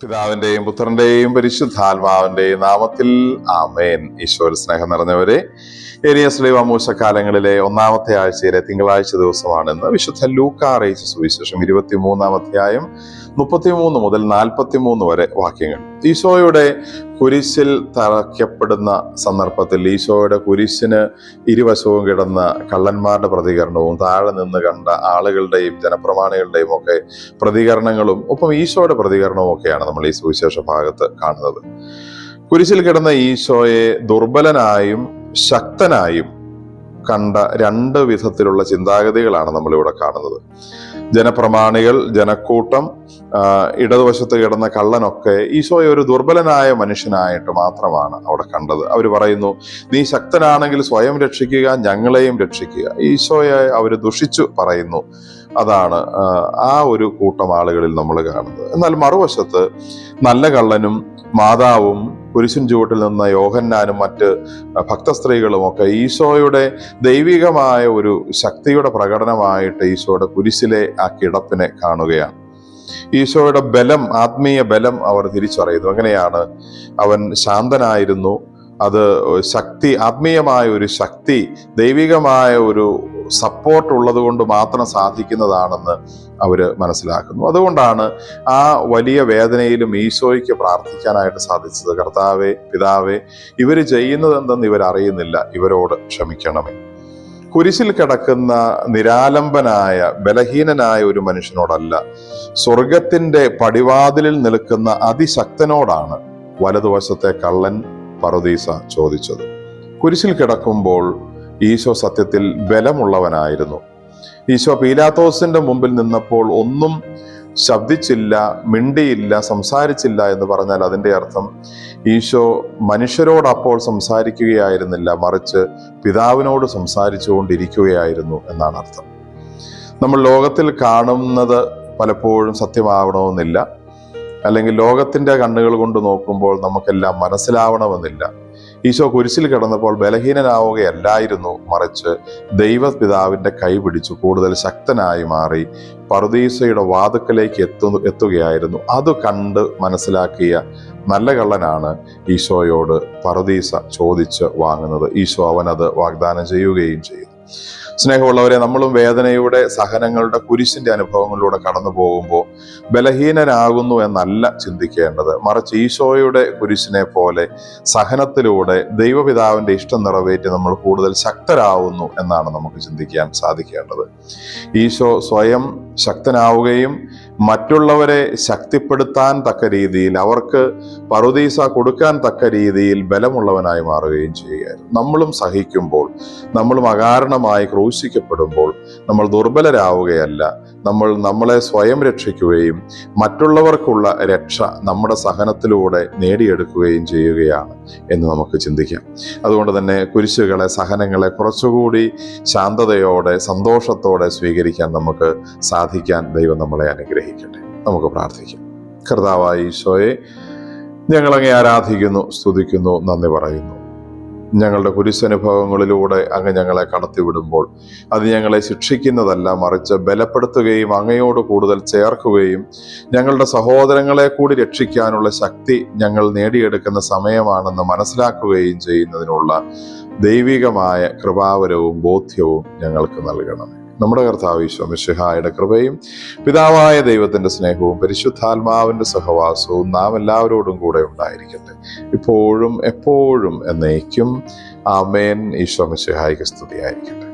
പിതാവിന്റെയും പുത്രന്റെയും പരിശുദ്ധാത്മാവിന്റെയും നാമത്തിൽ ആമേൻ. ഈശോയിൽ സ്നേഹം നിറഞ്ഞവരെ, ഏലിയ സ്ലീവ മൂശക്കാലങ്ങളിലെ ഒന്നാമത്തെ ആഴ്ചയിലെ തിങ്കളാഴ്ച ദിവസമാണെന്ന് വിശുദ്ധ ലൂക്കാ അറിയിച്ച സുവിശേഷം 23-ാം അധ്യായം 33 മുതൽ 43 വരെ വാക്യങ്ങൾ. ഈശോയുടെ കുരിശിൽ തറയ്ക്കപ്പെടുന്ന സന്ദർഭത്തിൽ ഈശോയുടെ കുരിശിന് ഇരുവശവും കിടന്ന കള്ളന്മാരുടെ പ്രതികരണവും താഴെ നിന്ന് കണ്ട ആളുകളുടെയും ജനപ്രമാണികളുടെയും ഒക്കെ പ്രതികരണങ്ങളും ഒപ്പം ഈശോയുടെ പ്രതികരണവും ഒക്കെയാണ് നമ്മൾ ഈ സുവിശേഷ ഭാഗത്ത് കാണുന്നത്. കുരിശിൽ കിടന്ന ഈശോയെ ദുർബലനായും ശക്തനായും കണ്ട രണ്ട് വിധത്തിലുള്ള ചിന്താഗതികളാണ് നമ്മളിവിടെ കാണുന്നത്. ജനപ്രമാണികൾ, ജനക്കൂട്ടം, ഇടതുവശത്ത് കിടന്ന കള്ളനൊക്കെ ഈശോയെ ഒരു ദുർബലനായ മനുഷ്യനായിട്ട് മാത്രമാണ് അവിടെ കണ്ടത്. അവർ പറയുന്നു, നീ ശക്തനാണെങ്കിൽ സ്വയം രക്ഷിക്കുക, ഞങ്ങളെയും രക്ഷിക്കുക. ഈശോയെ അവർ ദുഷിച്ചു പറയുന്നു. അതാണ് ആ ഒരു കൂട്ടം ആളുകളിൽ നമ്മൾ കാണുന്നത്. എന്നാൽ മറുവശത്ത് നല്ല കള്ളനും മാതാവും കുരിശിൻ ചുവട്ടിൽ നിന്ന് യോഹന്നാനും മറ്റ് ഭക്തസ്ത്രീകളും ഒക്കെ ഈശോയുടെ ദൈവികമായ ഒരു ശക്തിയുടെ പ്രകടനമായിട്ട് ഈശോയുടെ കുരിശിലെ ആ കിടപ്പിനെ കാണുകയാണ്. ഈശോയുടെ ബലം, ആത്മീയ ബലം അവർ തിരിച്ചറിയുന്നു. അങ്ങനെയാണ് അവൻ ശാന്തനായിരുന്നു. അത് ശക്തി, ആത്മീയമായ ഒരു ശക്തി, ദൈവികമായ ഒരു സപ്പോർട്ട് ഉള്ളത് കൊണ്ട് മാത്രം സാധിക്കുന്നതാണെന്ന് അവര് മനസ്സിലാക്കുന്നു. അതുകൊണ്ടാണ് ആ വലിയ വേദനയിലും ഈശോയ്ക്ക് പ്രാർത്ഥിക്കാനായിട്ട് സാധിച്ചത്. കർത്താവേ, പിതാവേ, ഇവര് ചെയ്യുന്നത് എന്തെന്ന് ഇവരറിയുന്നില്ല, ഇവരോട് ക്ഷമിക്കണമേ. കുരിശിൽ കിടക്കുന്ന നിരാലംബനായ ബലഹീനനായ ഒരു മനുഷ്യനോടല്ല, സ്വർഗത്തിന്റെ പടിവാതിലിൽ നിൽക്കുന്ന അതിശക്തനോടാണ് വലതുവശത്തെ കള്ളൻ പറുദീസ ചോദിച്ചത്. കുരിശിൽ കിടക്കുമ്പോൾ ഈശോ സത്യത്തിൽ ബലമുള്ളവനായിരുന്നു. ഈശോ പീലാത്തോസിന്റെ മുമ്പിൽ നിന്നപ്പോൾ ഒന്നും ശബ്ദിച്ചില്ല, മിണ്ടിയില്ല, സംസാരിച്ചില്ല എന്ന് പറഞ്ഞാൽ അതിൻ്റെ അർത്ഥം ഈശോ മനുഷ്യരോട് അപ്പോൾ സംസാരിക്കുകയായിരുന്നില്ല, മറിച്ച് പിതാവിനോട് സംസാരിച്ചുകൊണ്ടിരിക്കുകയായിരുന്നു എന്നാണ് അർത്ഥം. നമ്മൾ ലോകത്തിൽ കാണുന്നത് പലപ്പോഴും സത്യമാവണമെന്നില്ല, അല്ലെങ്കിൽ ലോകത്തിന്റെ കണ്ണുകൾ കൊണ്ട് നോക്കുമ്പോൾ നമുക്കെല്ലാം മനസ്സിലാവണമെന്നില്ല. ഈശോ കുരിശിൽ കിടന്നപ്പോൾ ബലഹീനനാവുകയല്ലായിരുന്നു, മറിച്ച് ദൈവപിതാവിന്റെ കൈ പിടിച്ചു കൂടുതൽ ശക്തനായി മാറി പറുദീസയുടെ വാതുക്കലേക്ക് എത്തുകയായിരുന്നു. അത് കണ്ട് മനസ്സിലാക്കിയ നല്ല കള്ളനാണ് ഈശോയോട് പറുദീസ ചോദിച്ച് വാങ്ങുന്നത്. ഈശോ അവനത് വാഗ്ദാനം ചെയ്യുകയും ചെയ്തു. സ്നേഹമുള്ളവരെ, നമ്മളും വേദനയുടെ, സഹനങ്ങളുടെ, കുരിശിന്റെ അനുഭവങ്ങളിലൂടെ കടന്നു പോകുമ്പോൾ ബലഹീനനാകുന്നു എന്നല്ല ചിന്തിക്കേണ്ടത്, മറിച്ച് ഈശോയുടെ കുരിശിനെ പോലെ സഹനത്തിലൂടെ ദൈവപിതാവിന്റെ ഇഷ്ടം നിറവേറ്റി നമ്മൾ കൂടുതൽ ശക്തരാകുന്നു എന്നാണ് നമുക്ക് ചിന്തിക്കാൻ സാധിക്കേണ്ടത്. ഈശോ സ്വയം ശക്തനാവുകയും മറ്റുള്ളവരെ ശക്തിപ്പെടുത്താൻ തക്ക രീതിയിൽ, അവർക്ക് പറുദീസ കൊടുക്കാൻ തക്ക രീതിയിൽ ബലമുള്ളവനായി മാറുകയും ചെയ്യുകയായിരുന്നു. നമ്മളും സഹിക്കുമ്പോൾ, നമ്മളും അകാരണമായി ക്രൂശിക്കപ്പെടുമ്പോൾ നമ്മൾ ദുർബലരാവുകയല്ല, നമ്മൾ നമ്മളെ സ്വയം രക്ഷിക്കുകയും മറ്റുള്ളവർക്കുള്ള രക്ഷ നമ്മുടെ സഹനത്തിലൂടെ നേടിയെടുക്കുകയും ചെയ്യുകയാണ് എന്ന് നമുക്ക് ചിന്തിക്കാം. അതുകൊണ്ട് തന്നെ കുരിശുകളെ, സഹനങ്ങളെ കുറച്ചുകൂടി ശാന്തതയോടെ, സന്തോഷത്തോടെ സ്വീകരിക്കാൻ നമുക്ക് സാധിക്കാൻ ദൈവം നമ്മളെ അനുഗ്രഹിക്കട്ടെ. നമുക്ക് പ്രാർത്ഥിക്കാം. കർത്താവായ ഈശോയെ, ഞങ്ങളങ്ങേ ആരാധിക്കുന്നു, സ്തുതിക്കുന്നു, നന്ദി പറയുന്നു. ഞങ്ങളുടെ കുരിശനുഭവങ്ങളിലൂടെ അങ്ങ് ഞങ്ങളെ കടത്തിവിടുമ്പോൾ അത് ഞങ്ങളെ ശിക്ഷിക്കുന്നതല്ല, മറിച്ച് ബലപ്പെടുത്തുകയും അങ്ങയോട് കൂടുതൽ ചേർക്കുകയും ഞങ്ങളുടെ സഹോദരങ്ങളെ കൂടി രക്ഷിക്കാനുള്ള ശക്തി ഞങ്ങൾ നേടിയെടുക്കുന്ന സമയമാണെന്ന് മനസ്സിലാക്കുകയും ചെയ്യുന്നതിനുള്ള ദൈവികമായ കൃപാവരവും ബോധ്യവും ഞങ്ങൾക്ക് നൽകണമേ. നമ്മുടെ കർത്താവ് ഈശോ മിശിഹായുടെ കൃപയും പിതാവായ ദൈവത്തിന്റെ സ്നേഹവും പരിശുദ്ധാത്മാവിന്റെ സഹവാസവും നാം എല്ലാവരോടും കൂടെ ഉണ്ടായിരിക്കട്ടെ, ഇപ്പോഴും എപ്പോഴും എന്നേക്കും. ആമേൻ. ഈശോ മിശിഹായ്ക്ക് സ്തുതിയായിരിക്കട്ടെ.